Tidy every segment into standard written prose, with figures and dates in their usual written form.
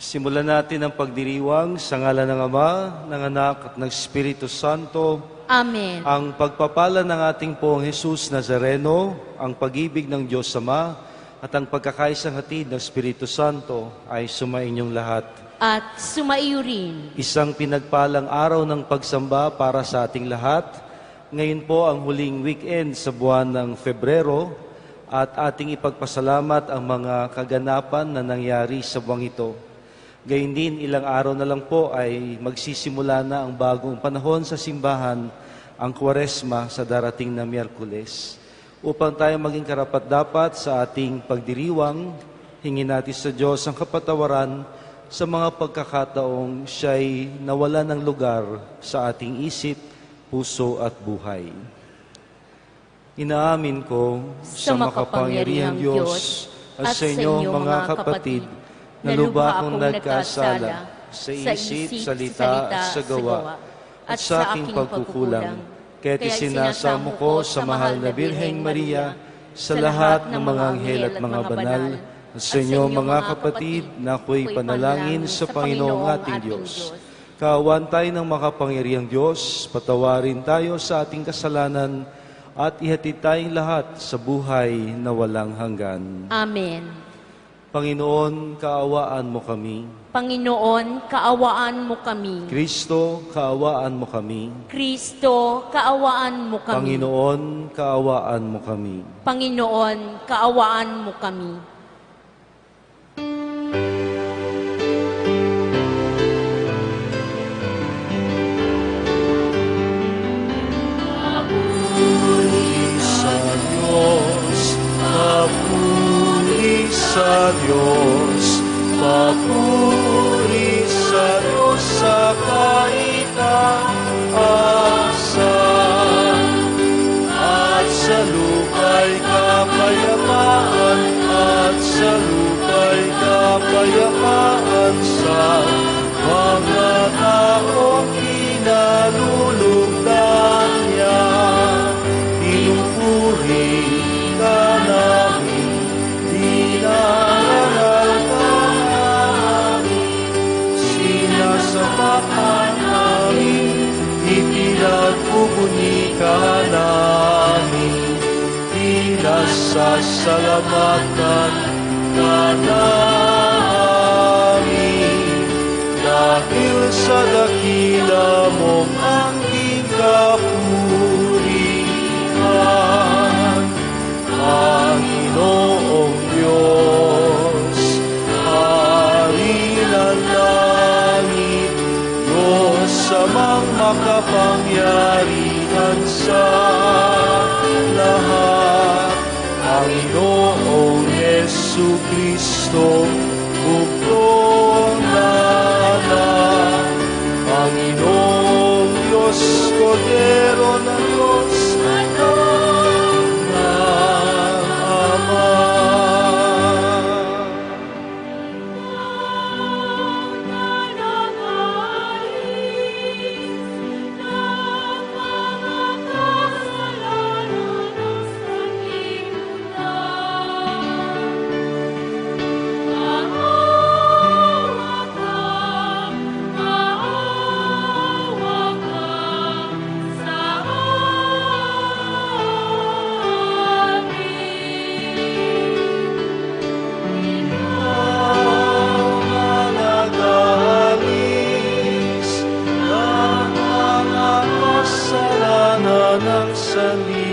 Simulan natin ang pagdiriwang sa ngalan ng Ama, ng Anak at ng Espiritu Santo. Amen. Ang pagpapala ng ating Poong Jesus Nazareno, ang pag-ibig ng Diyos Ama, at ang pagkakaisang hatid ng Espiritu Santo ay sumainyong lahat. At sumaiyo rin. Isang pinagpalang araw ng pagsamba para sa ating lahat. Ngayon po ang huling weekend sa buwan ng Febrero at ating ipagpasalamat ang mga kaganapan na nangyari sa buwang ito. Gayun din, ilang araw na lang po ay magsisimula na ang bagong panahon sa simbahan, ang Kwaresma sa darating na Miyerkules. Upang tayo maging karapat-dapat sa ating pagdiriwang, hingin natin sa Diyos ang kapatawaran sa mga pagkakataong siya'y nawala ng lugar sa ating isip, puso at buhay. Inaamin ko sa makapangyarihang Diyos at sa inyo mga kapatid, na lubha akong nagkasala sa isip, salita at sa gawa at sa aking pagkukulang. Kaya't isinasamo ko sa mahal na Birheng Maria, sa lahat ng mga anghel at mga banal, at sa inyo mga kapatid na ako'y panalangin sa Panginoong ating Diyos. Kaawaan tayo ng makapangyarihang Diyos, patawarin tayo sa ating kasalanan at ihatid tayong lahat sa buhay na walang hanggan. Amen. Panginoon, kaawaan mo kami. Panginoon, kaawaan mo kami. Kristo, kaawaan mo kami. Kristo, kaawaan mo kami. Panginoon, kaawaan mo kami. Panginoon, kaawaan mo kami. Sa Diyos, papuri sa Diyos sa kaitaasan, at sa lupa'y kapayapaan, at sa lupa'y kapayapaan sa mga taong kinalulugdan niya. Pinupuri ka namin, sinasapakan namin, ipinagpupuni ka namin, pinasasalamatan ka namin, dahil sa dakila mong angking kapurihan, Panginoong Diyos, Hari ng langit, Diyos amang makapangyarihan sa lahat, Panginoong Jesucristo, bugtong na anak, Panginoong Diyos, Kordero ng Diyos, sa amin.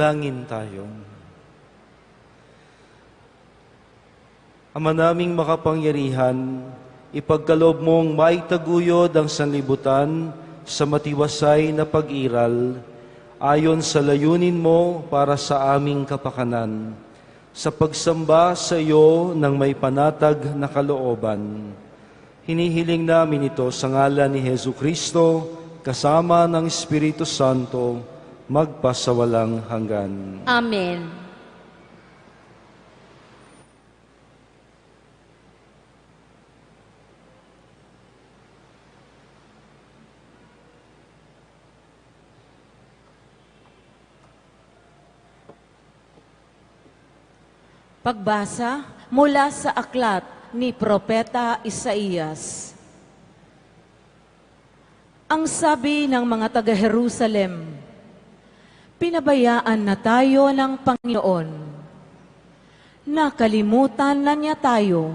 Manalangin tayo. Ama naming makapangyarihan, ipagkaloob mong maitaguyod ang sanlibutan sa matiwasay na pag-iral, ayon sa layunin mo para sa aming kapakanan, sa pagsamba sa iyo ng may panatag na kalooban. Hinihiling namin ito sa ngalan ni Jesucristo, kasama ng Espiritu Santo, magpasawalang hanggan. Amen. Pagbasa mula sa aklat ni Propeta Isaías. Ang sabi ng mga taga-Jerusalem, pinabayaan na tayo ng Panginoon. Nakalimutan na niya tayo.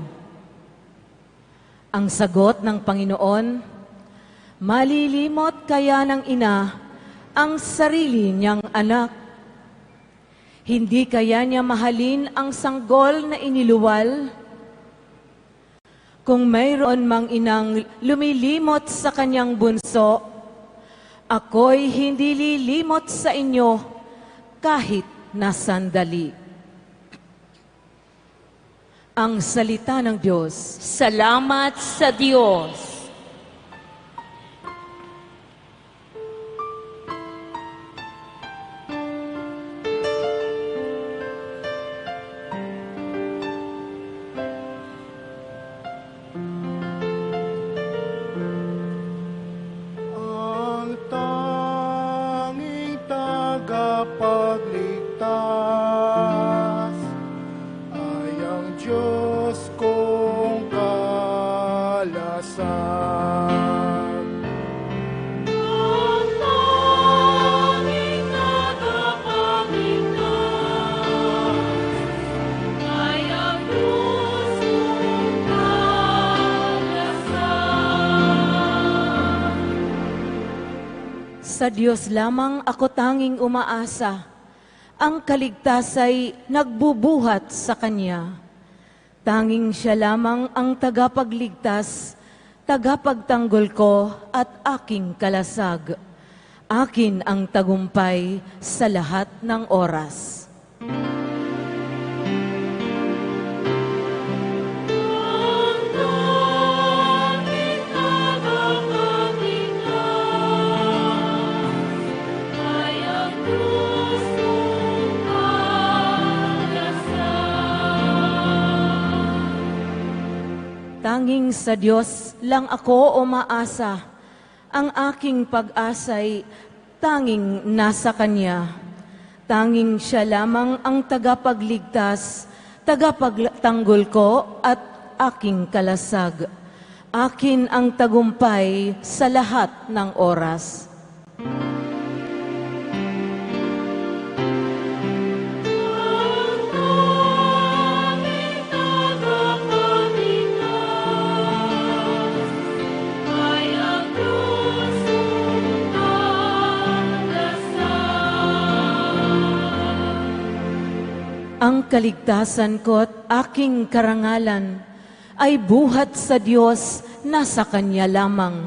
Ang sagot ng Panginoon, malilimot kaya ng ina ang sarili niyang anak? Hindi kaya niya mahalin ang sanggol na iniluwal? Kung mayroon mang inang lumilimot sa kanyang bunso, ako'y hindi lilimot sa inyo kahit na sandali. Ang salita ng Diyos. Salamat sa Diyos. Pagligtas ay ang Diyos kong kalasag. Ang tanging tagapagligtas ay ang Diyos kong kalasag. Sa Diyos lamang ako tanging umaasa. Ang kaligtas ay nagbubuhat sa Kanya. Tanging Siya lamang ang tagapagligtas, tagapagtanggol ko at aking kalasag. Akin ang tagumpay sa lahat ng oras. Tanging sa Diyos lang ako umaasa. Ang aking pag-asa'y tanging nasa Kanya. Tanging Siya lamang ang tagapagligtas, tagapagtanggol ko at aking kalasag. Akin ang tagumpay sa lahat ng oras. Ang kaligtasan ko't aking karangalan ay buhat sa Diyos na sa Kanya lamang.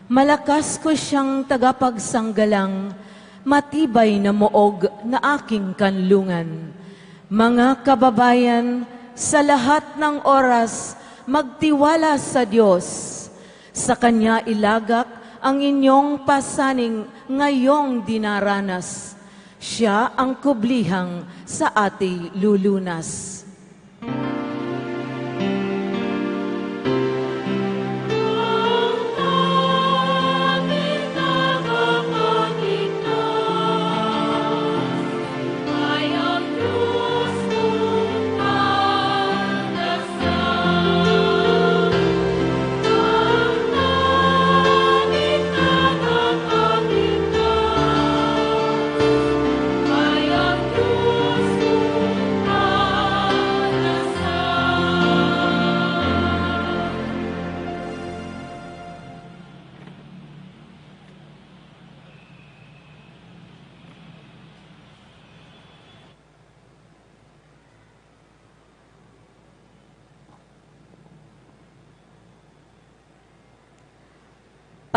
Malakas ko siyang tagapagsanggalang, matibay na muog na aking kanlungan. Mga kababayan, sa lahat ng oras, magtiwala sa Diyos. Sa Kanya ilagak ang inyong pasaning ngayong dinaranas. Siya ang kublihang sa ating lulunas.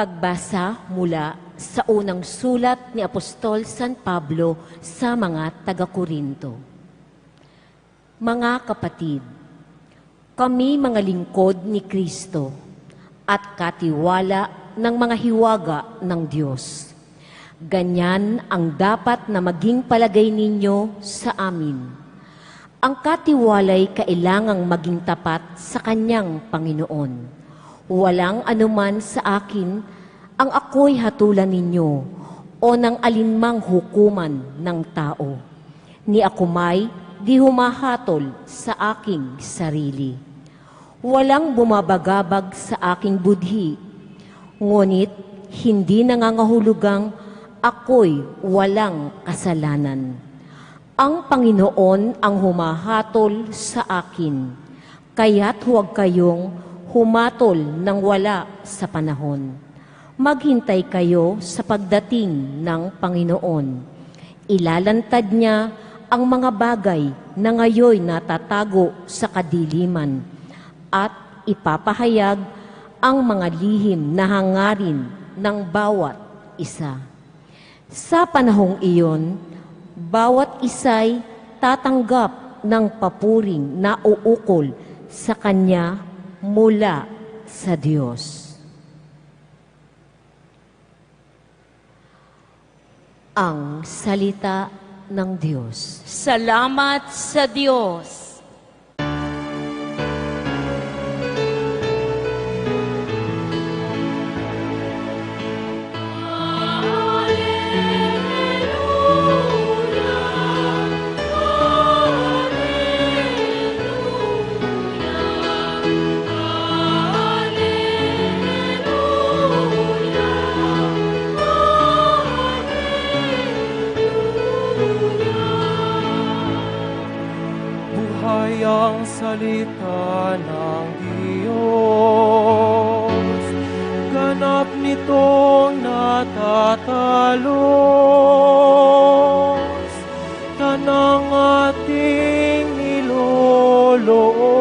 Pagbasa mula sa unang sulat ni Apostol San Pablo sa mga taga-Korinto. Mga kapatid, kami mga lingkod ni Kristo at katiwala ng mga hiwaga ng Diyos. Ganyan ang dapat na maging palagay ninyo sa amin. Ang katiwalay kailangang maging tapat sa Kanyang Panginoon. Walang anuman sa akin ang ako'y hatulan ninyo o ng alinmang hukuman ng tao. Ni ako may di humahatol sa aking sarili. Walang bumabagabag sa aking budhi, ngunit hindi nangangahulugang ako'y walang kasalanan. Ang Panginoon ang humahatol sa akin, kaya't huwag kayong humatol ng wala sa panahon. Maghintay kayo sa pagdating ng Panginoon. Ilalantad niya ang mga bagay na ngayoy natatago sa kadiliman at ipapahayag ang mga lihim na hangarin ng bawat isa. Sa panahong iyon, bawat isa'y tatanggap ng papuring na uukol sa kanya mula sa Diyos. Ang salita ng Diyos. Salamat sa Diyos. Buhay ang salita ng Diyos, ganap nitong natatalos, tanang ating niloloob.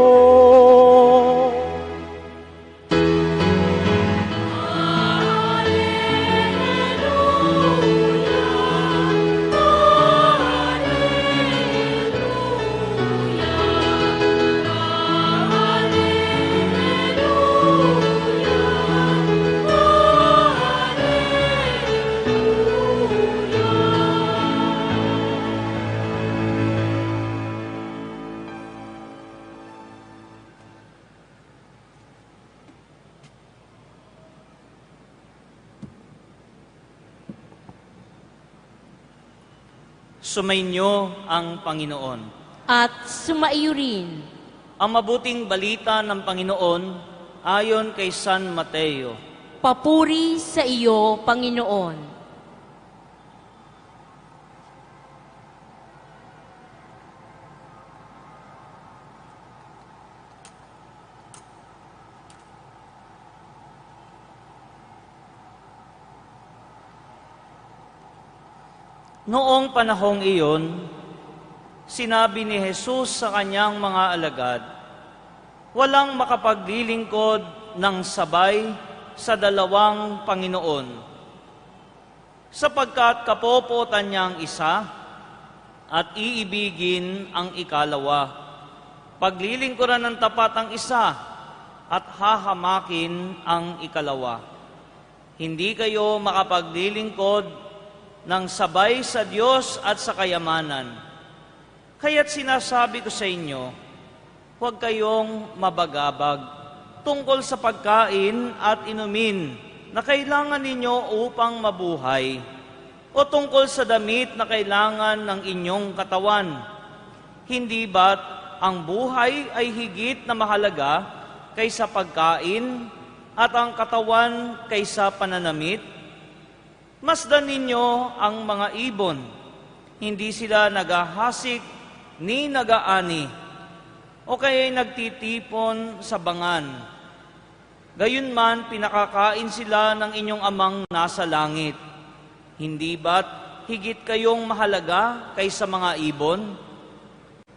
Sumainyo ang Panginoon. At sumaiyo rin. Ang mabuting balita ng Panginoon ayon kay San Mateo. Papuri sa iyo, Panginoon. Noong panahong iyon, sinabi ni Jesus sa kanyang mga alagad, walang makapaglilingkod ng sabay sa dalawang Panginoon, sapagkat kapopotan niya ang isa at iibigin ang ikalawa. Paglilingkuran ng tapat ang isa at hahamakin ang ikalawa. Hindi kayo makapaglilingkod ng sabay sa Diyos at sa kayamanan. Kaya't sinasabi ko sa inyo, huwag kayong mabagabag tungkol sa pagkain at inumin na kailangan ninyo upang mabuhay, o tungkol sa damit na kailangan ng inyong katawan. Hindi ba't ang buhay ay higit na mahalaga kaysa pagkain at ang katawan kaysa pananamit? Masdan ninyo ang mga ibon, hindi sila naghahasik ni nagaani, o kaya'y nagtitipon sa bangan. Gayunman, pinakakain sila ng inyong amang nasa langit. Hindi ba't higit kayong mahalaga kaysa mga ibon?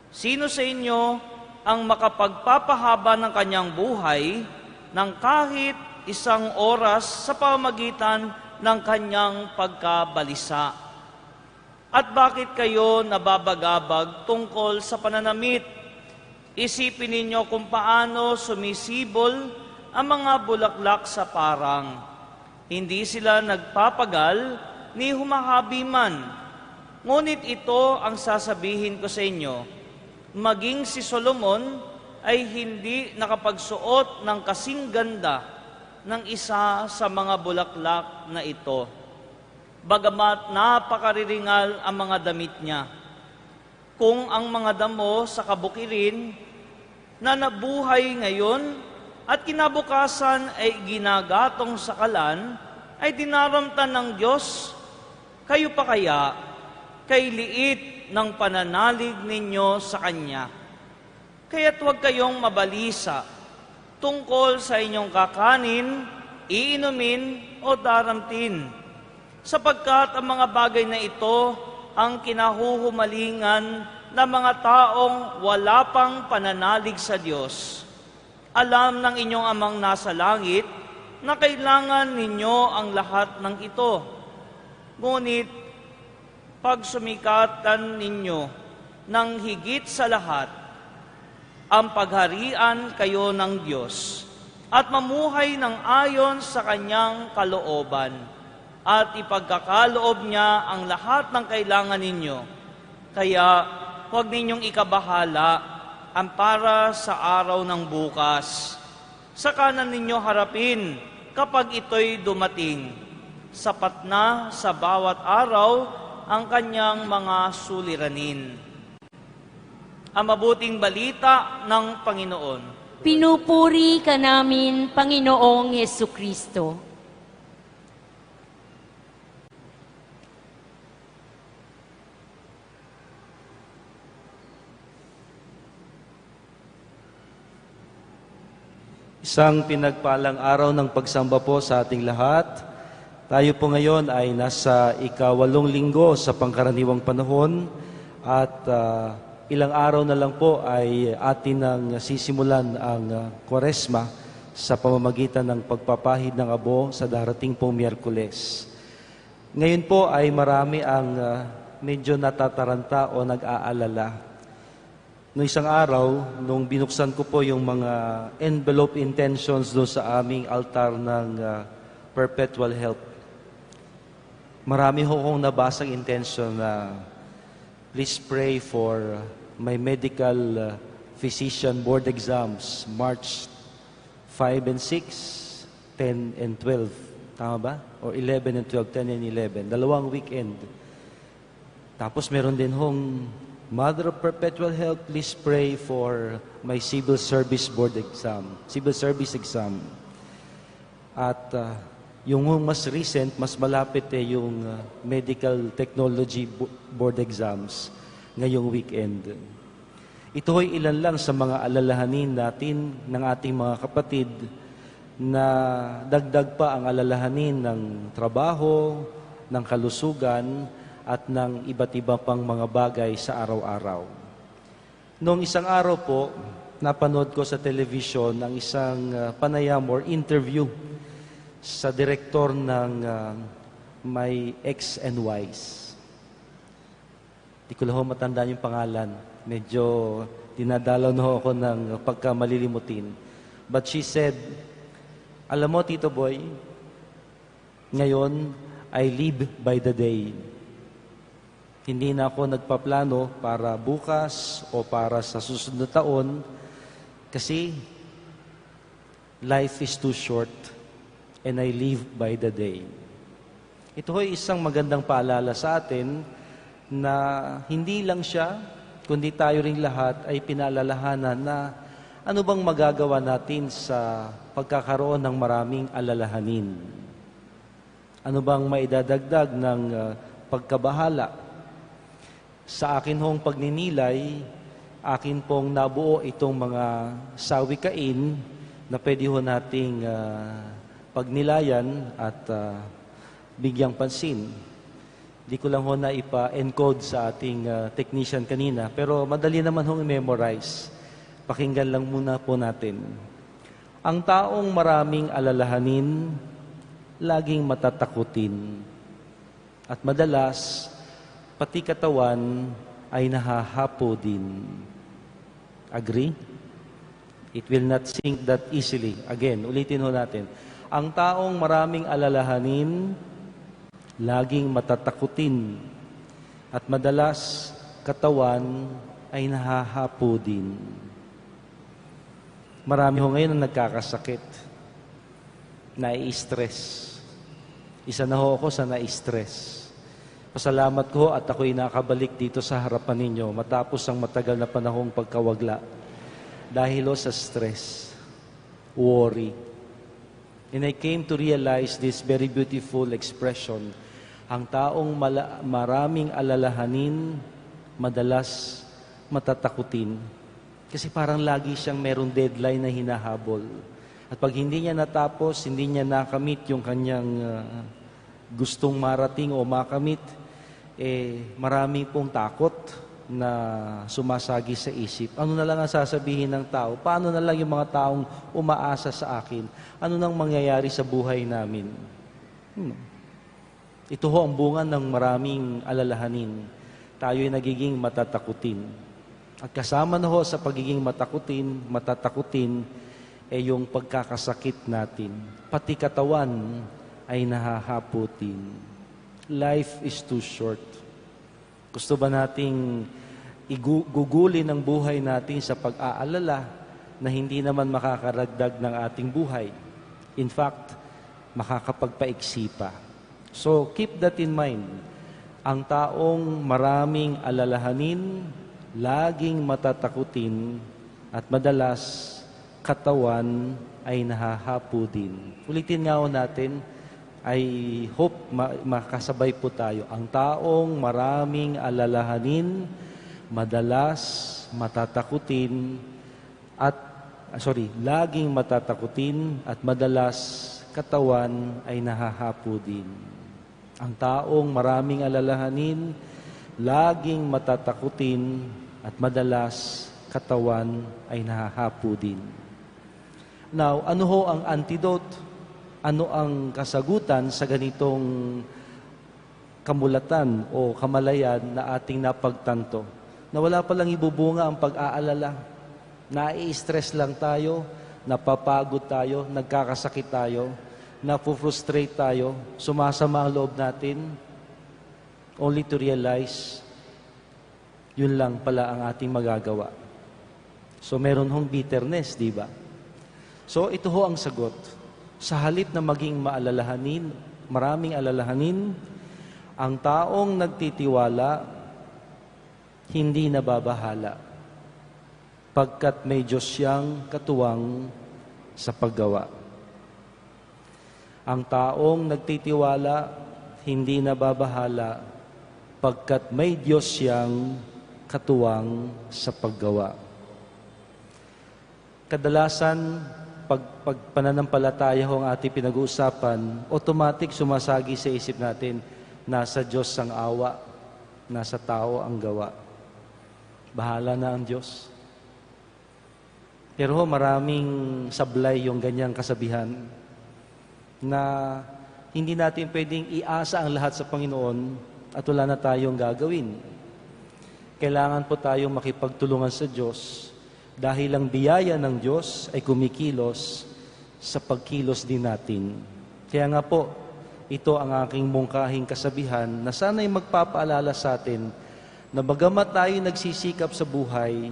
Sino sa inyo ang makapagpapahaba ng kanyang buhay ng kahit isang oras sa pamamagitan ng kanyang pagkabalisa. At bakit kayo nababagabag tungkol sa pananamit? Isipin ninyo kung paano sumisibol ang mga bulaklak sa parang. Hindi sila nagpapagal ni humahabi man. Ngunit ito ang sasabihin ko sa inyo, maging si Solomon ay hindi nakapagsuot ng kasing ganda ng isa sa mga bulaklak na ito. Bagamat napakariringal ang mga damit niya. Kung ang mga damo sa kabukirin na nabuhay ngayon at kinabukasan ay ginagatong sa kalan, ay dinaramtan ng Diyos, kayo pa kaya kay liit ng pananalig ninyo sa Kanya. Kaya't huwag kayong mabalisa tungkol sa inyong kakanin, iinumin o daramtin, sapagkat ang mga bagay na ito ang kinahuhumalingan ng mga taong wala pang pananalig sa Diyos. Alam ng inyong amang nasa langit na kailangan ninyo ang lahat ng ito. Ngunit pagsumikatan ninyo ng higit sa lahat ang pagharian kayo ng Diyos at mamuhay ng ayon sa Kanyang kalooban at ipagkakaloob niya ang lahat ng kailangan ninyo. Kaya huwag ninyong ikabahala ang para sa araw ng bukas. Sa kanan ninyo harapin kapag ito'y dumating. Sapat na sa bawat araw ang kanyang mga suliranin. Ang mabuting balita ng Panginoon. Pinupuri ka namin, Panginoong Yesukristo. Isang pinagpalang araw ng pagsamba po sa ating lahat. Tayo po ngayon ay nasa ika-8 linggo sa pangkaraniwang panahon at ilang araw na lang po ay atin nang sisimulan ang Kwaresma sa pamamagitan ng pagpapahid ng abo sa darating pong Miyerkules. Ngayon po ay marami ang medyo natataranta o nag-aalala. Noong isang araw, nung binuksan ko po yung mga envelope intentions doon sa aming altar ng Perpetual Help, marami ho kong nabasang intention na please pray for my medical physician board exams, March 5 and 6, 10 and 12. Tama ba? Or 11 and 12, 10 and 11. Dalawang weekend. Tapos meron din hong Mother of Perpetual Help, please pray for my civil service board exam, civil service exam. At yung mas recent, mas malapit yung medical technology board exams ngayong weekend. Ito ay ilan lang sa mga alalahanin natin ng ating mga kapatid na dagdag pa ang alalahanin ng trabaho, ng kalusugan, at ng iba't iba pang mga bagay sa araw-araw. Noong isang araw po, napanood ko sa television ang isang panayam or interview sa direktor ng My X and Y's. Di ko lang matandaan yung pangalan. Medyo dinadalaw na ako ng pagkamalilimutin. But she said, alam mo, Tito Boy, ngayon, I live by the day. Hindi na ako nagpaplano para bukas o para sa susunod na taon kasi life is too short and I live by the day. Ito ay isang magandang paalala sa atin na hindi lang siya, kundi tayo ring lahat ay pinaalalahanan na ano bang magagawa natin sa pagkakaroon ng maraming alalahanin. Ano bang maidadagdag ng pagkabahala. Sa akin hong pagninilay, akin pong nabuo itong mga sawikain na pwede ho nating pagnilayan at bigyang pansin. Di ko lang ho na ipa-encode sa ating technician kanina, pero madali naman hong i-memorize. Pakinggan lang muna po natin. Ang taong maraming alalahanin, laging matatakutin. At madalas, pati katawan ay nahahapo din. Agree? It will not sink that easily. Again, ulitin ho natin. Ang taong maraming alalahanin, laging matatakutin. At madalas, katawan ay nahahapo din. Marami ho ngayon ang nagkakasakit, nai-stress. Isa na ho ako sa nai-stress. Pasalamat ko at ako'y nakabalik dito sa harapan ninyo matapos ang matagal na panahong pagkawagla dahil ho sa stress, worry. And I came to realize this very beautiful expression. Ang taong maraming alalahanin, madalas matatakutin. Kasi parang lagi siyang merong deadline na hinahabol. At pag hindi niya natapos, hindi niya nakamit yung kanyang gustong marating o makamit, marami pong takot na sumasagi sa isip. Ano na lang ang sasabihin ng tao? Paano na lang yung mga taong umaasa sa akin? Ano nang mangyayari sa buhay namin? Ito ho ang bunga ng maraming alalahanin. Tayo'y nagiging matatakutin. At kasama na ho sa pagiging matatakutin, yung pagkakasakit natin. Pati katawan ay nahahaputin. Life is too short. Gusto ba nating igugulin ang buhay natin sa pag-aalala na hindi naman makakaragdag ng ating buhay? In fact, makakapagpaiksi pa. So, keep that in mind. Ang taong maraming alalahanin, laging matatakutin, at madalas katawan ay nahahapo din. Ulitin nga ho natin, I hope makasabay po tayo. Ang taong maraming alalahanin, madalas matatakutin, laging matatakutin, at madalas katawan ay nahahapo din. Ang taong maraming alalahanin, laging matatakutin, at madalas katawan ay nahahapo din. Now, ano ho ang antidote? Ano ang kasagutan sa ganitong kamulatan o kamalayan na ating napagtanto? Na wala palang ibubunga ang pag-aalala. Nai-stress lang tayo, napapagod tayo, nagkakasakit tayo, napufrustrate tayo, sumasama ang loob natin, only to realize yun lang pala ang ating magagawa. So meron hong bitterness, di ba? So ito ho ang sagot. Sa halip na maging maraming alalahanin, ang taong nagtitiwala, hindi nababahala, pagkat may Diyos siyang katuwang sa paggawa. Ang taong nagtitiwala, hindi nababahala, pagkat may Diyos siyang katuwang sa paggawa. Kadalasan, pag pananampalataya ho ang ating pinag-uusapan, automatic sumasagi sa isip natin, nasa Diyos ang awa, nasa tao ang gawa. Bahala na ang Diyos. Pero ho, maraming sablay yung ganyang kasabihan na hindi natin pwedeng iasa ang lahat sa Panginoon at wala na tayong gagawin. Kailangan po tayong makipagtulungan sa Diyos dahil ang biyaya ng Diyos ay kumikilos sa pagkilos din natin. Kaya nga po, ito ang aking mungkahing kasabihan na sana'y magpapaalala sa atin na bagamat tayo nagsisikap sa buhay,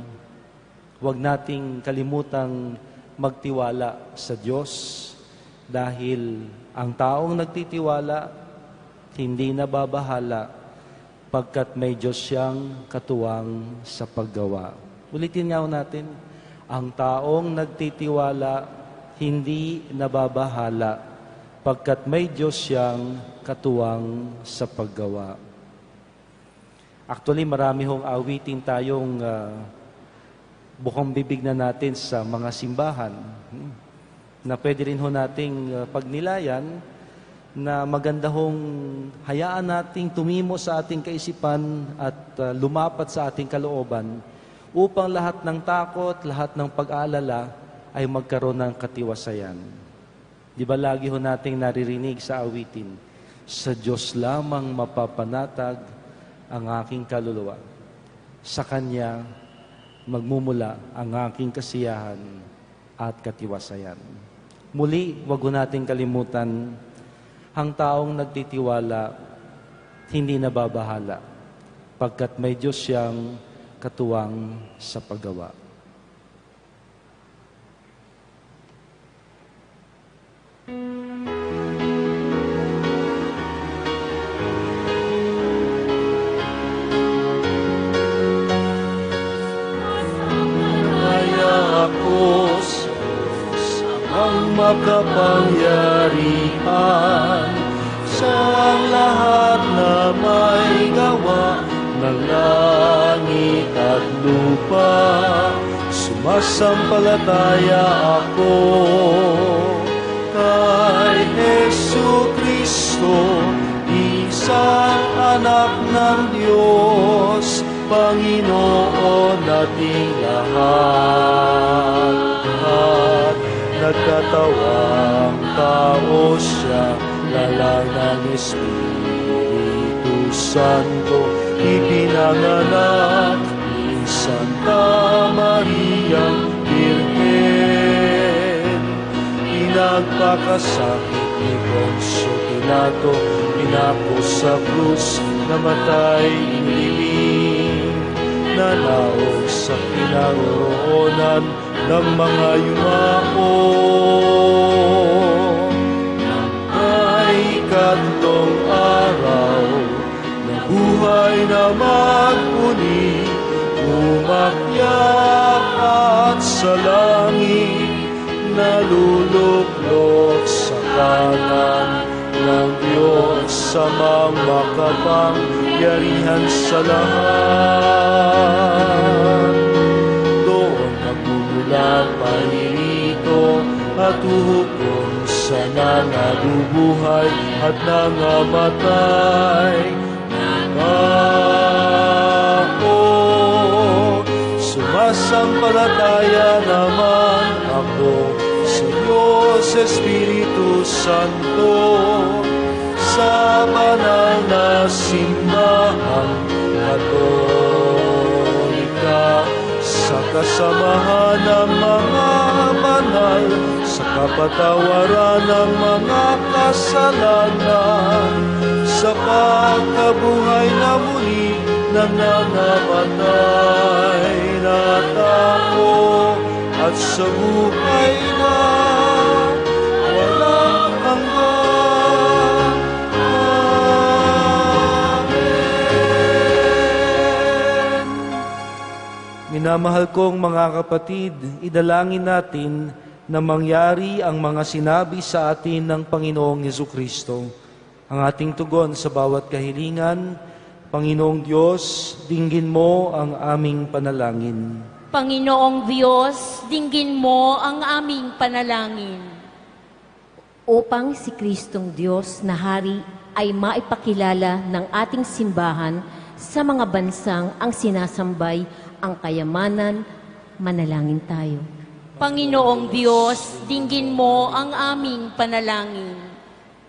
huwag nating kalimutang magtiwala sa Diyos dahil ang taong nagtitiwala, hindi nababahala pagkat may Diyos siyang katuwang sa paggawa. Ulitin nga natin, ang taong nagtitiwala, hindi nababahala pagkat may Diyos siyang katuwang sa paggawa. Actually, marami hong awitin tayong bukang bibig na natin sa mga simbahan na pwede rin ho nating pagnilayan na maganda hong hayaan nating tumimo sa ating kaisipan at lumapat sa ating kalooban upang lahat ng takot, lahat ng pag-aalala ay magkaroon ng katiwasayan. Di ba lagi ho nating naririnig sa awitin, sa Diyos lamang mapapanatag ang aking kaluluwa. Sa Kanya magmumula ang aking kasiyahan at katiwasayan. Muli, wag ho nating kalimutan, ang taong nagtitiwala, hindi nababahala, pagkat may Diyos siyang katuwang sa paggawa. Makapangyarihan sa lahat na may gawa ng langit at lupa. Sumasampalataya ako kay Jesucristo, isang anak ng Diyos, Panginoon nating lahat. Nagkatawang tao siya, lalang ng Espiritu Santo, ipinanganak ni Santa Mariang Birhen. Pinagpakasakit ni Poncio Pilato, pinako sa krus, namatay iniling, nanaog sa pinaroonan ng mga yumao. Ay ikatong araw na buhay na magmuli, umakyat at sa langit, naluluklok sa kanan ng Diyos, sa makapangyarihan sa lahat. Doon nagmumula panirito at uhukom sa nangabubuhay at nangamatay. Ako, sumasampalataya naman ako sa Diyos Espiritu Santo, sa banal na simbahang Katolika, sa kasamahan ng mga banal, sa kapatawaran ng mga kasalanan, sa pagkabuhay na muli ng nangamatay na tao, at sa buhay na walang hanggan. Amen. Minamahal kong mga kapatid, idalangin natin na mangyari ang mga sinabi sa atin ng Panginoong Jesucristo. Ang ating tugon sa bawat kahilingan, Panginoong Diyos, dinggin mo ang aming panalangin. Panginoong Diyos, dinggin mo ang aming panalangin. Upang si Kristong Diyos na Hari ay maipakilala ng ating simbahan sa mga bansang ang sinasambay ang kayamanan, manalangin tayo. Panginoong Diyos, dinggin mo ang aming panalangin.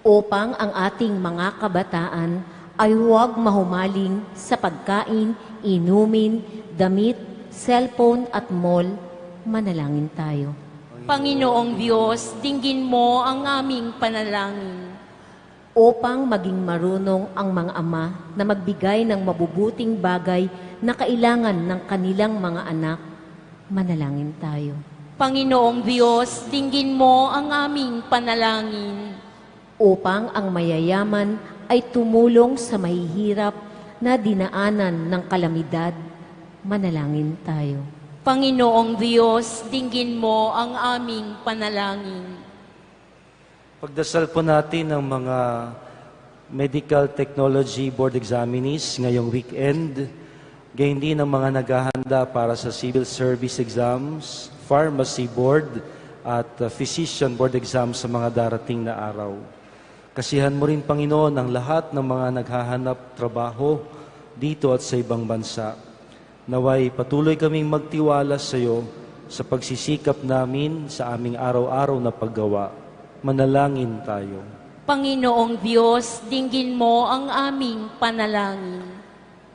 Upang ang ating mga kabataan ay huwag mahumaling sa pagkain, inumin, damit, cellphone at mall, manalangin tayo. Panginoong Diyos, dinggin mo ang aming panalangin. Upang maging marunong ang mga ama na magbigay ng mabubuting bagay na kailangan ng kanilang mga anak, manalangin tayo. Panginoong Diyos, dinggin mo ang aming panalangin. Upang ang mayayaman ay tumulong sa mahihirap na dinaanan ng kalamidad, manalangin tayo. Panginoong Diyos, dinggin mo ang aming panalangin. Pagdasal po natin ang mga Medical Technology Board Examinees ngayong weekend, gayon din ang mga naghahanda para sa Civil Service Exams, Pharmacy Board, at Physician Board Exams sa mga darating na araw. Kasihan mo rin, Panginoon, ang lahat ng mga naghahanap trabaho dito at sa ibang bansa. Naway patuloy kaming magtiwala sa iyo sa pagsisikap namin sa aming araw-araw na paggawa. Manalangin tayo. Panginoong Diyos, dinggin mo ang aming panalangin.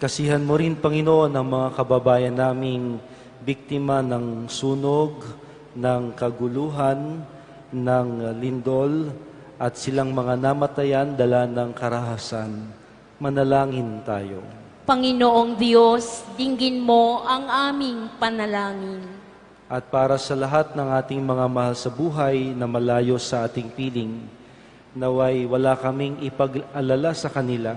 Kasihan mo rin, Panginoon, ang mga kababayan naming biktima ng sunog, ng kaguluhan, ng lindol, at silang mga namatayan dala ng karahasan. Manalangin tayo. Panginoong Diyos, dinggin mo ang aming panalangin. At para sa lahat ng ating mga mahal sa buhay na malayo sa ating piling, naway wala kaming ipag-alala sa kanila,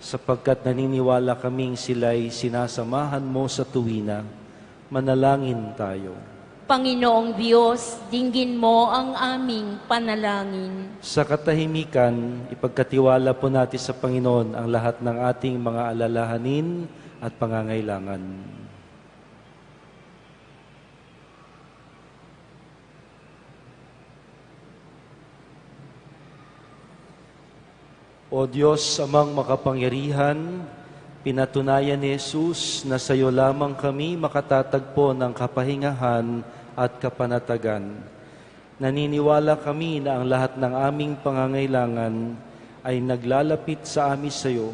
sapagkat naniniwala kaming sila'y sinasamahan mo sa tuwina. Manalangin tayo. Panginoong Diyos, dinggin mo ang aming panalangin. Sa katahimikan, ipagkatiwala po natin sa Panginoon ang lahat ng ating mga alalahanin at pangangailangan. O Diyos, amang makapangyarihan, pinatunayan ni Jesus na sa iyo lamang kami makatatagpo ng kapahingahan at kapanatagan. Naniniwala kami na ang lahat ng aming pangangailangan ay naglalapit sa amin sa iyo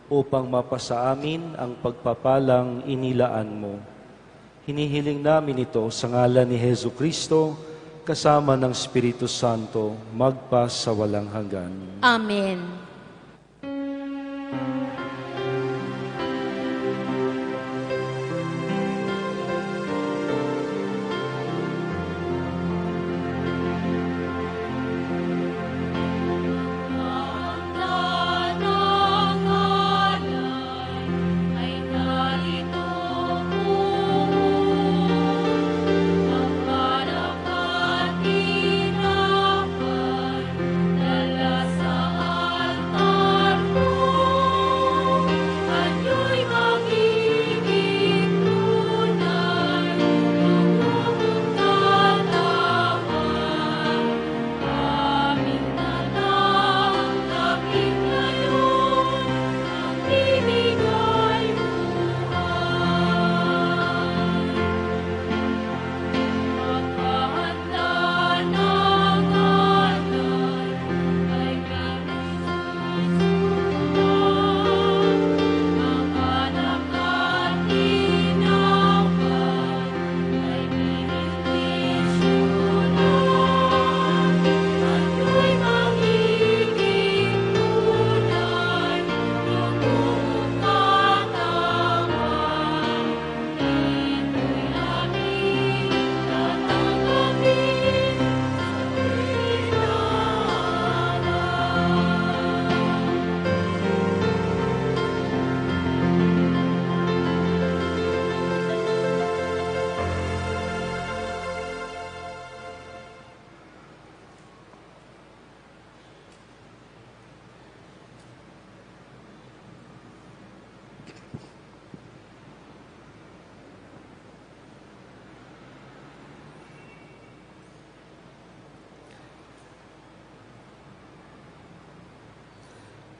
upang mapasa amin ang pagpapalang inilaan mo. Hinihiling namin ito sa ngalan ni Hesu Kristo, kasama ng Espiritu Santo, magpa sa walang hanggan. Amen.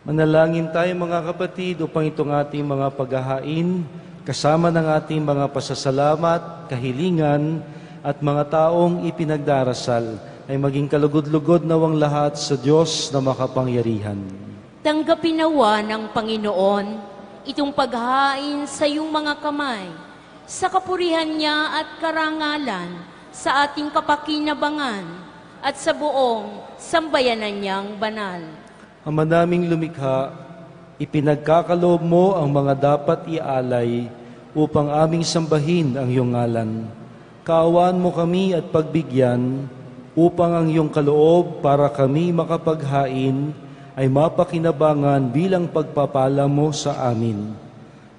Manalangin tayo mga kapatid upang itong ating mga paghahain, kasama ng ating mga pasasalamat, kahilingan, at mga taong ipinagdarasal ay maging kalugod-lugod nawang lahat sa Diyos na makapangyarihan. Tanggapin nawa ng Panginoon itong paghahain sa iyong mga kamay, sa kapurihan niya at karangalan, sa ating kapakinabangan, at sa buong sambayanan niyang banal. Ama naming lumikha, ipinagkakaloob mo ang mga dapat ialay upang aming sambahin ang iyong ngalan. Kaawaan mo kami at pagbigyan upang ang iyong kaloob para kami makapaghain ay mapakinabangan bilang pagpapala mo sa amin.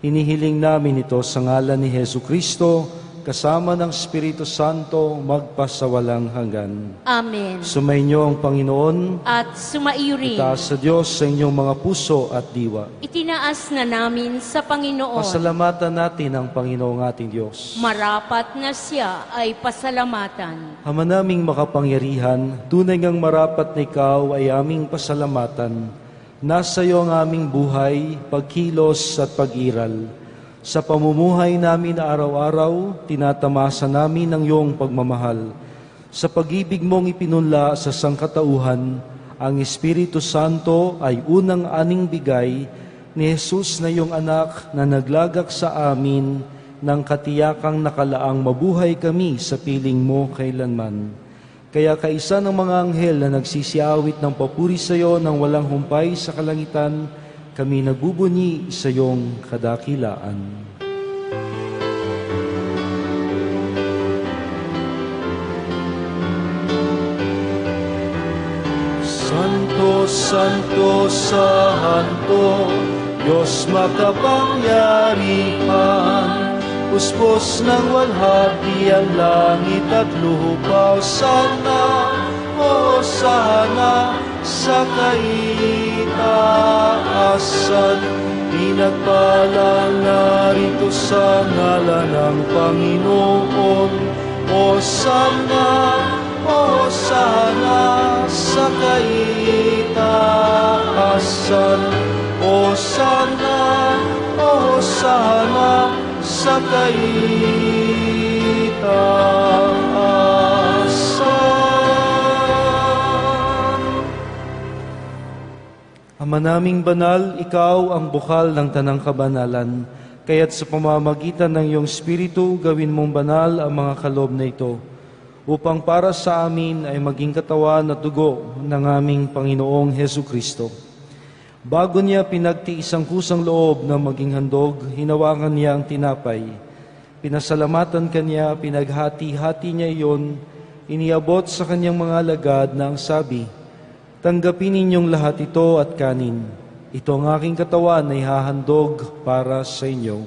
Hinihiling namin ito sa ngalan ni Hesu Kristo, kasama ng Espiritu Santo, magpasawalang hanggan. Amen. Sumainyo ang Panginoon. At sumaiyo rin. Itaas sa Diyos sa inyong mga puso at diwa. Itinaas na namin sa Panginoon. Pasalamatan natin ang Panginoong ating Diyos. Marapat na siya ay pasalamatan. Ama naming makapangyarihan, tunay ngang marapat na ikaw ay aming pasalamatan. Nasa iyo ang aming buhay, pagkilos at pag-iral. Sa pamumuhay namin na araw-araw, tinatamasa namin ang iyong pagmamahal. Sa pag-ibig mong ipinunla sa sangkatauhan, ang Espiritu Santo ay unang aning bigay ni Jesus na iyong anak na naglagak sa amin ng katiyakang nakalaang mabuhay kami sa piling mo kailanman. Kaya kaisa ng mga anghel na nagsisiawit ng papuri sa iyo ng walang humpay sa kalangitan, kami nagbubunyi sa iyong kadakilaan. Santo, Santo, Santo, Diyos makapangyarihan, puspos ng walhati ang langit at lupa. Hosana sa kaitaasan, pinagpalang narito sa ngalan ng Panginoon. Hosana sa kaitaasan, Hosana sa kaitaasan. Ama naming banal, ikaw ang bukal ng tanang kabanalan. Kaya't sa pamamagitan ng iyong Espiritu, gawin mong banal ang mga kaloob na ito, upang para sa amin ay maging katawan at dugo ng aming Panginoong Hesukristo. Bago niya pinagtiis ang kusang loob na maging handog, hinawakan niya ang tinapay. Pinasalamatan kanya, pinaghati-hati niya iyon, iniabot sa kanyang mga alagad na ang sabi, "Tanggapin ninyong lahat ito at kanin. Ito ang aking katawan na ihahandog para sa inyo."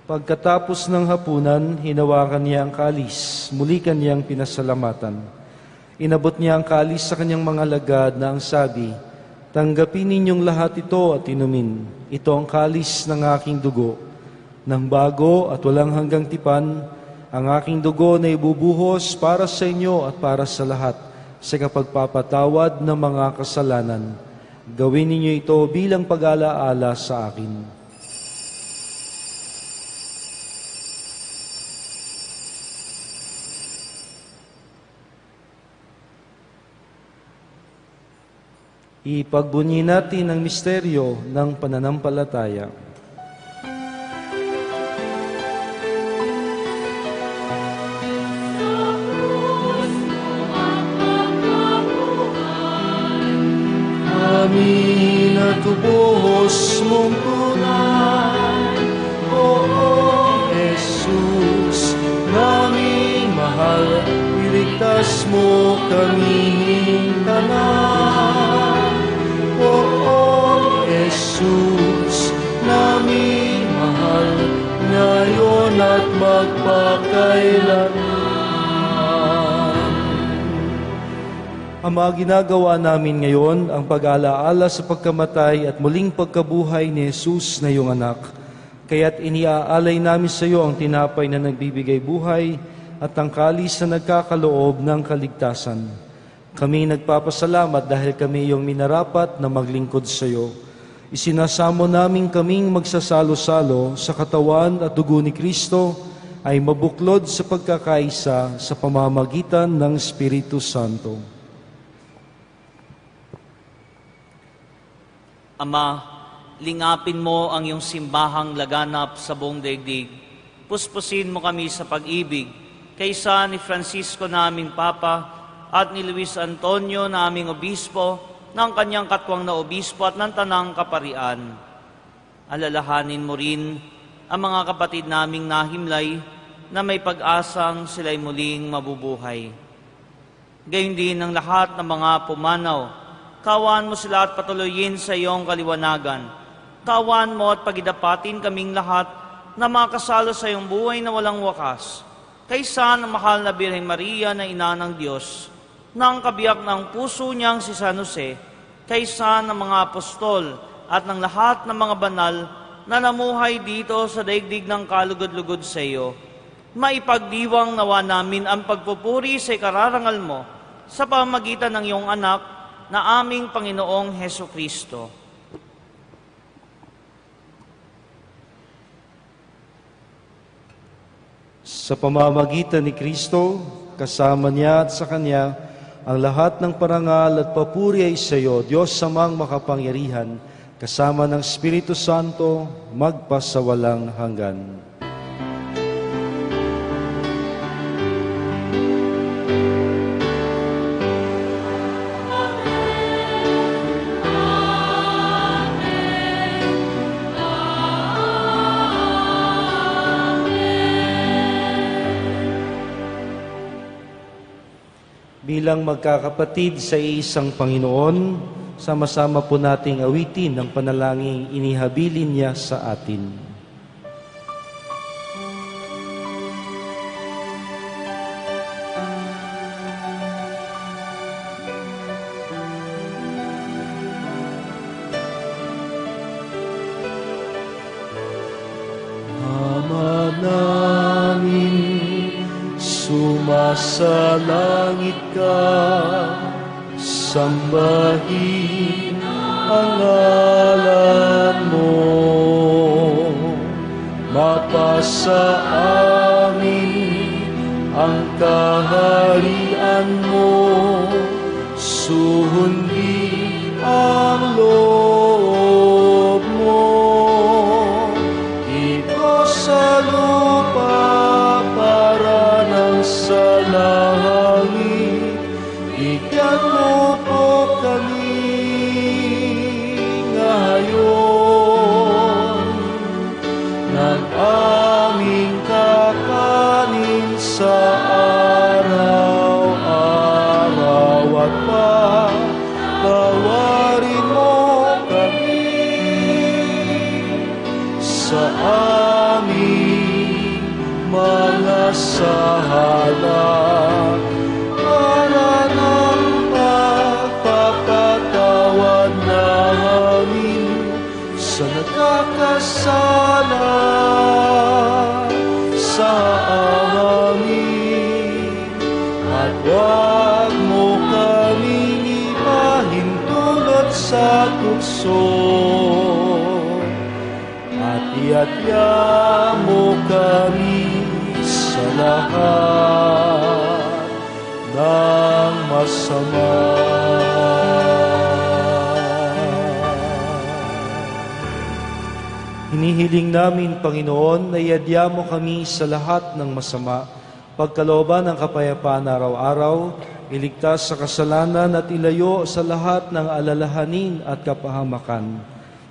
Pagkatapos ng hapunan, hinawakan niya ang kalis, muli kaniyang pinasalamatan. Inabot niya ang kalis sa kanyang mga alagad na ang sabi, "Tanggapin ninyong lahat ito at inumin. Ito ang kalis ng aking dugo, ng bago at walang hanggang tipan, ang aking dugo na ibubuhos para sa inyo at para sa lahat, sa kapagpapatawad ng mga kasalanan. Gawin ninyo ito bilang pag-alaala sa akin." Ipagbunyi natin ang misteryo ng pananampalataya. Amin at ubuhos mong tunay, Oo Jesus, naming mahal, iligtas mo kaming tanan. Oo Jesus, naming mahal, ngayon at magpakailanman. Ama, ginagawa namin ngayon ang pag-alaala sa pagkamatay at muling pagkabuhay ni Jesus na iyong anak. Kaya't iniaalay namin sa iyo ang tinapay na nagbibigay buhay at ang kalis na nagkakaloob ng kaligtasan. Kami nagpapasalamat dahil kami iyong minarapat na maglingkod sa iyo. Isinasamo namin kaming magsasalo-salo sa katawan at dugo ni Kristo ay mabuklod sa pagkakaisa sa pamamagitan ng Espiritu Santo. Ama, lingapin mo ang iyong simbahang laganap sa buong daigdig. Puspusin mo kami sa pag-ibig, kaysa ni Francisco naming Papa, at ni Luis Antonio naming Obispo, ng kanyang katwang na Obispo at ng Tanang Kaparian. Alalahanin mo rin ang mga kapatid naming nahimlay na may pag-asang sila'y muling mabubuhay. Gayon din ang lahat ng mga pumanaw. Kawan mo sila at patuloyin sa iyong kaliwanagan. Kawan mo at pagidapatin kaming lahat na makasalo sa iyong buhay na walang wakas. Kaysa ng mahal na Birheng Maria na ina ng Diyos, ng kabiyak ng puso niyang si San Jose, kaysa ng mga apostol at ng lahat ng mga banal na namuhay dito sa daigdig ng kalugod-lugod sa iyo, Maipagdiwang nawa namin ang pagpupuri sa ikararangal mo sa pamamagitan ng iyong anak na aming Panginoong Heso Kristo. Sa pamamagitan ni Kristo, kasama niya at sa Kanya, ang lahat ng parangal at papuri ay sa iyo, Diyos Amang makapangyarihan, kasama ng Espiritu Santo, magpasawalang hanggan. Bilang magkakapatid sa isang Panginoon, sama-sama po nating awitin ang panalangin inihabilin niya sa atin. Ama namin, sumasalangit ka, sambahin ang ngalan mo. Mapasa amin ang kaharian mo, sundin ang loob mo. Dito sa lupa para ng sa langit, bigyan mo po kami ngayon ng aming kakanin sa araw-araw at patawarin mo kami sa aming mga sala para ng pagpapatawad namin sa nagkakasala sa amin. At huwag mo kaming ipahintulot sa tukso, at iadya mo kami sa lahat ng masama. Hinihiling namin, Panginoon, na iadya mo kami sa lahat ng masama, pagkalooban ng kapayapaan araw-araw, iligtas sa kasalanan at ilayo sa lahat ng alalahanin at kapahamakan.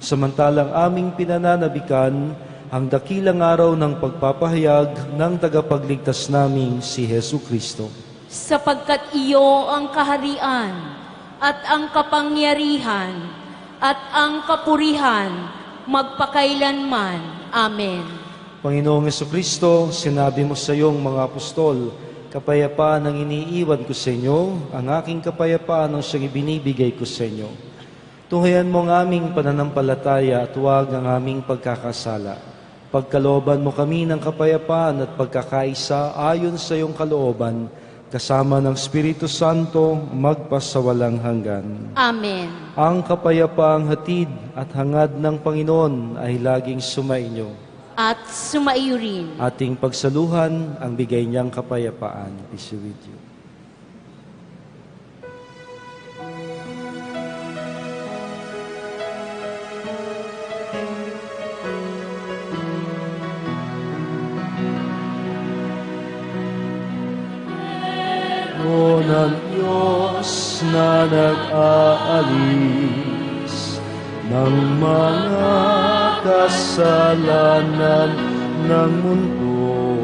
Samantalang aming pinananabikan ang dakilang araw ng pagpapahayag ng tagapagligtas naming si Hesu Kristo. Sapagkat iyo ang kaharian at ang kapangyarihan at ang kapurihan magpakailanman. Amen. Panginoong Jesucristo, sinabi mo sa iyong mga apostol, kapayapaan ang iniiwan ko sa inyo, ang aking kapayapaan ang siyang ibinibigay ko sa inyo. Tunghayan mo ang aming pananampalataya at huwag ang aming pagkakasala. Pagkalooban mo kami ng kapayapaan at pagkakaisa ayon sa iyong kalooban, kasama ng Espiritu Santo, magpasawalang hanggan. Amen. Ang kapayapaang hatid at hangad ng Panginoon ay laging sumainyo. At sumaiyo rin. Ating pagsaluhan ang bigay niyang kapayapaan. Peace be with you. O ng Diyos na nag-aalis ng mga kasalanan ng mundo,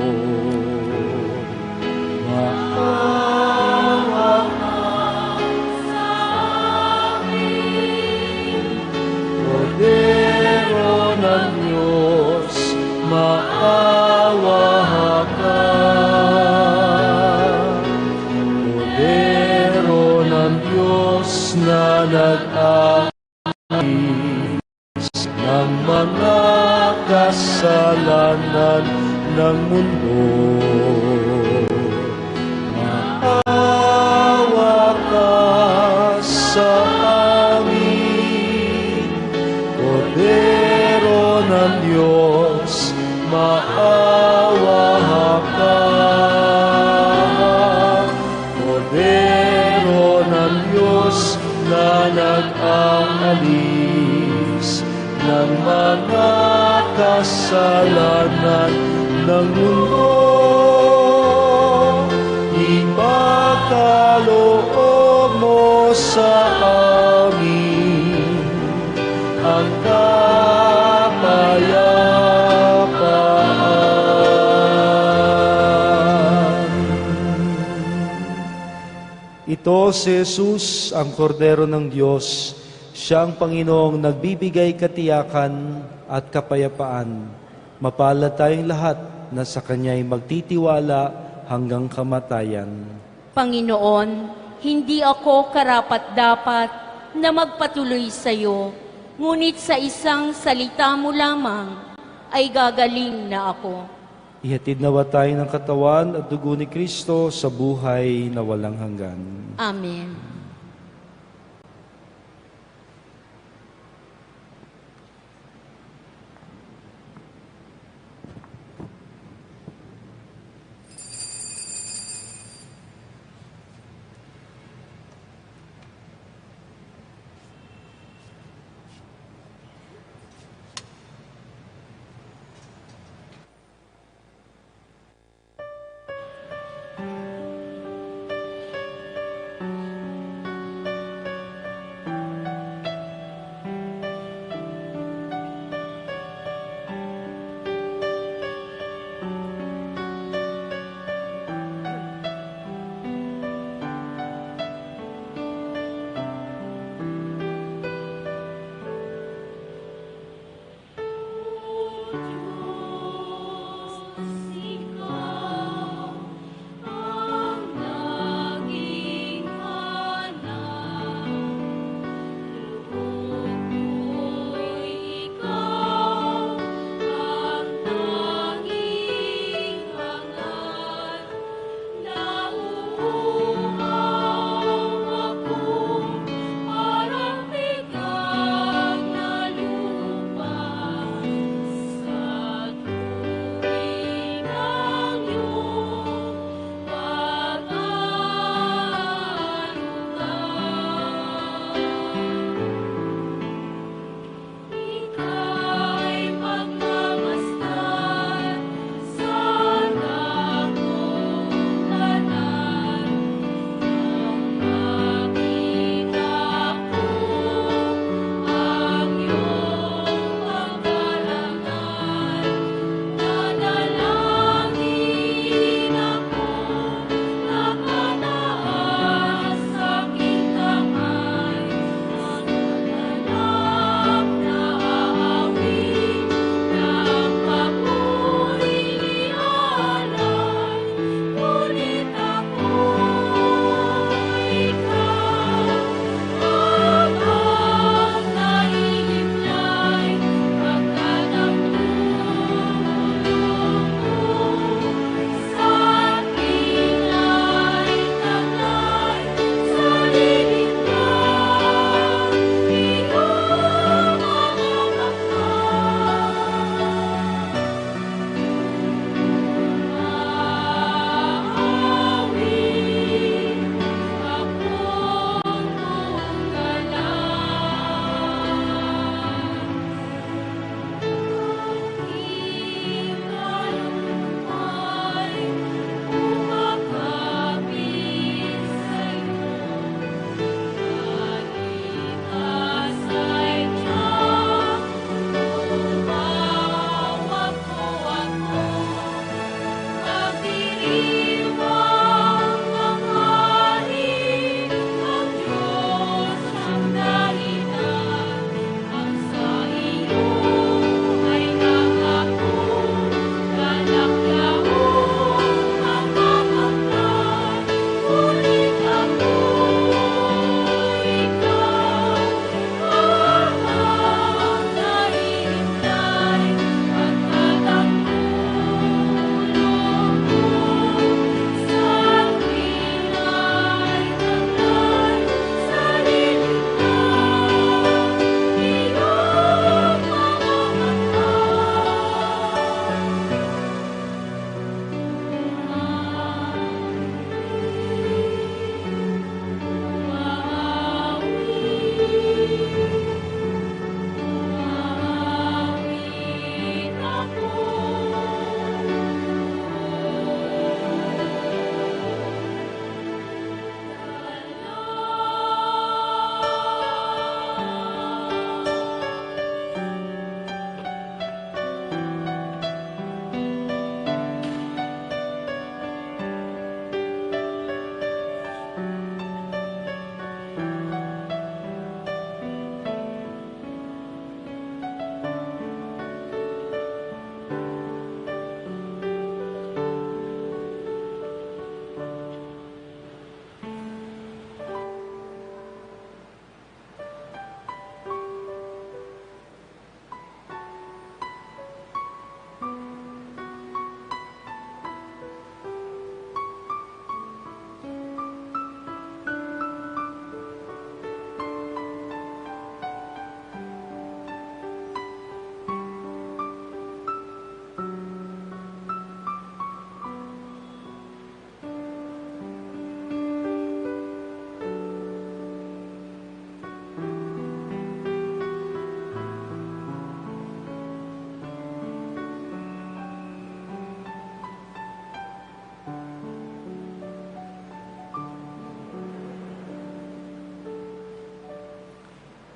maawa ka sa amin. Kordero ng Diyos, maawa ka. Kordero ng Diyos na nag-aalis ng mga kasalanan ng mundo. Maawa ka sa amin, Kordero ng Diyos, maawa ka. Kordero ng Diyos na nag-aalis ng mga kasalanan ng mundo, ipagkaloob mo sa amin ang kapayapaan. Ito si Jesus, ang Kordero ng Diyos. Siya ang Panginoong nagbibigay katiyakan at kapayapaan. Mapalad tayong lahat na sa Kanya'y magtitiwala hanggang kamatayan. Panginoon, hindi ako karapat-dapat na magpatuloy sa iyo, ngunit sa isang salita mo lamang ay gagaling na ako. Ihatid nawa tayo ng katawan at dugo ni Kristo sa buhay na walang hanggan. Amen.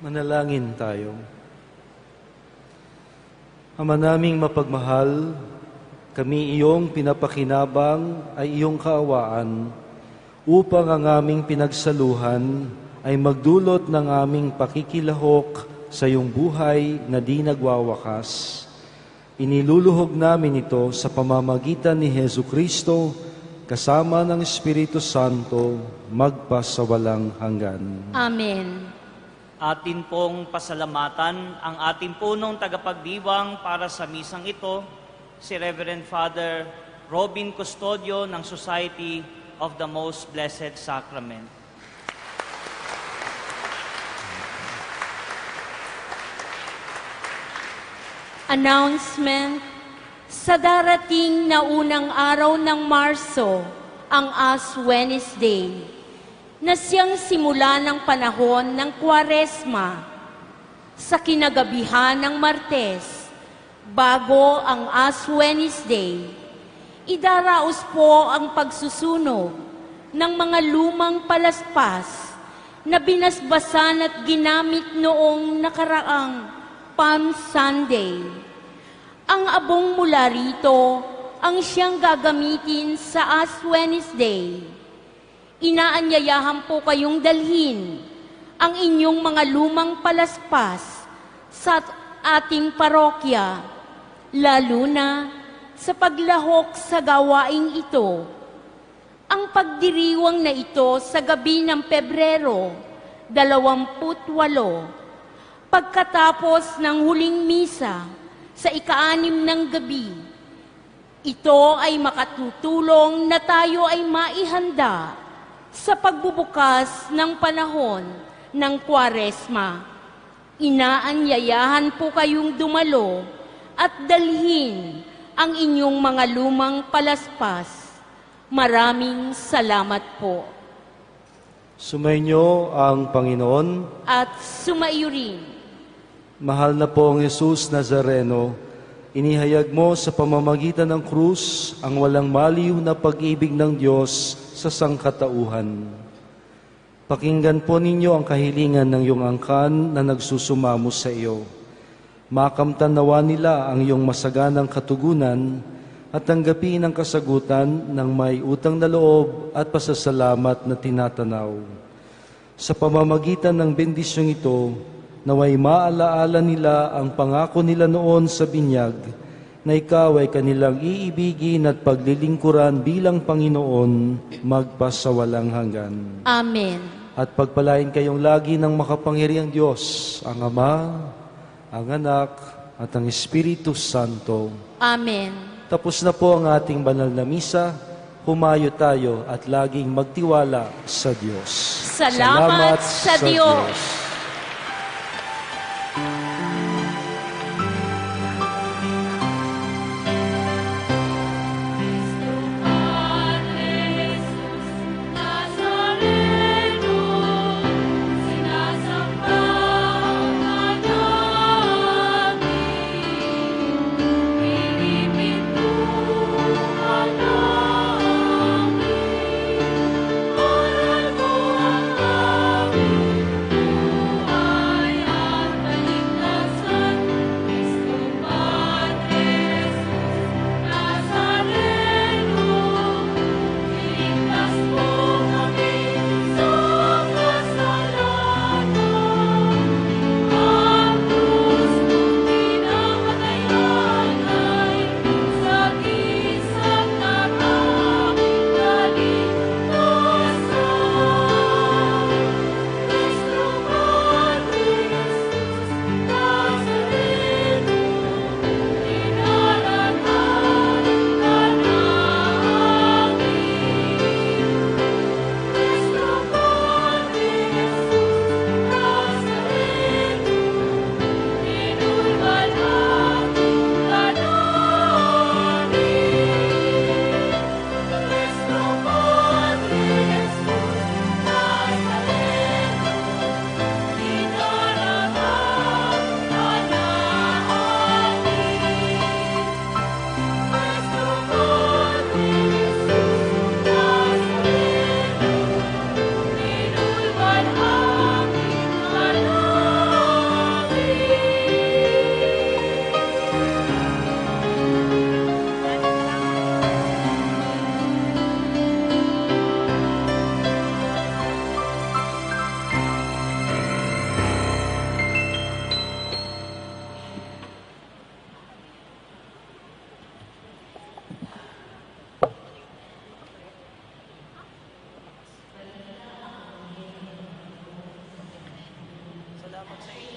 Manalangin tayo. Ama naming mapagmahal, kami iyong pinapakinabang ay iyong kaawaan upang ang aming pinagsaluhan ay magdulot ng aming pakikilahok sa iyong buhay na di nagwawakas. Iniluluhog namin ito sa pamamagitan ni Hesu Kristo kasama ng Espiritu Santo magpasawalang hanggan. Amen. Atin pong pasalamatan ang ating punong tagapagdiwang para sa misang ito, si Reverend Father Robin Custodio ng Society of the Most Blessed Sacrament. Announcement. Sa darating na unang araw ng Marso, ang Ash Wednesday, na siyang simula ng panahon ng Kwaresma, sa kinagabihan ng Martes, bago ang Ash Wednesday, idaraos po ang pagsusunog ng mga lumang palaspas na binasbasan at ginamit noong nakaraang Palm Sunday. Ang abong mula rito ang siyang gagamitin sa Ash Wednesday. Inaanyayahan po kayong dalhin ang inyong mga lumang palaspas sa ating parokya, lalo na sa paglahok sa gawaing ito. Ang pagdiriwang na ito sa gabi ng Pebrero 28, pagkatapos ng huling misa sa ika-6 ng gabi, ito ay makatutulong na tayo ay maihanda sa pagbubukas ng panahon ng Kwaresma. Inaanyayahan po kayong dumalo at dalhin ang inyong mga lumang palaspas. Maraming salamat po. Sumainyo ang Panginoon. At sumaiyo rin. Mahal na pong Jesus Nazareno, inihayag mo sa pamamagitan ng krus ang walang maliw na pag-ibig ng Diyos sa sangkatauhan. Pakinggan po ninyo ang kahilingan ng iyong angkan na nagsusumamo sa iyo. Makamtan nawa nila ang iyong masaganang katugunan at tanggapin ang kasagutan ng may utang na loob at pasasalamat na tinatanaw. Sa pamamagitan ng bendisyong ito, naway maalaala nila ang pangako nila noon sa binyag na ikaw ay kanilang iibigin at paglilingkuran bilang Panginoon magpasawalang hanggan. Amen. At pagpalain kayong lagi ng makapangyarihang Diyos, ang Ama, ang Anak, at ang Espiritu Santo. Amen. Tapos na po ang ating banal na misa. Humayo tayo at laging magtiwala sa Diyos. Salamat sa Diyos. sa iyo.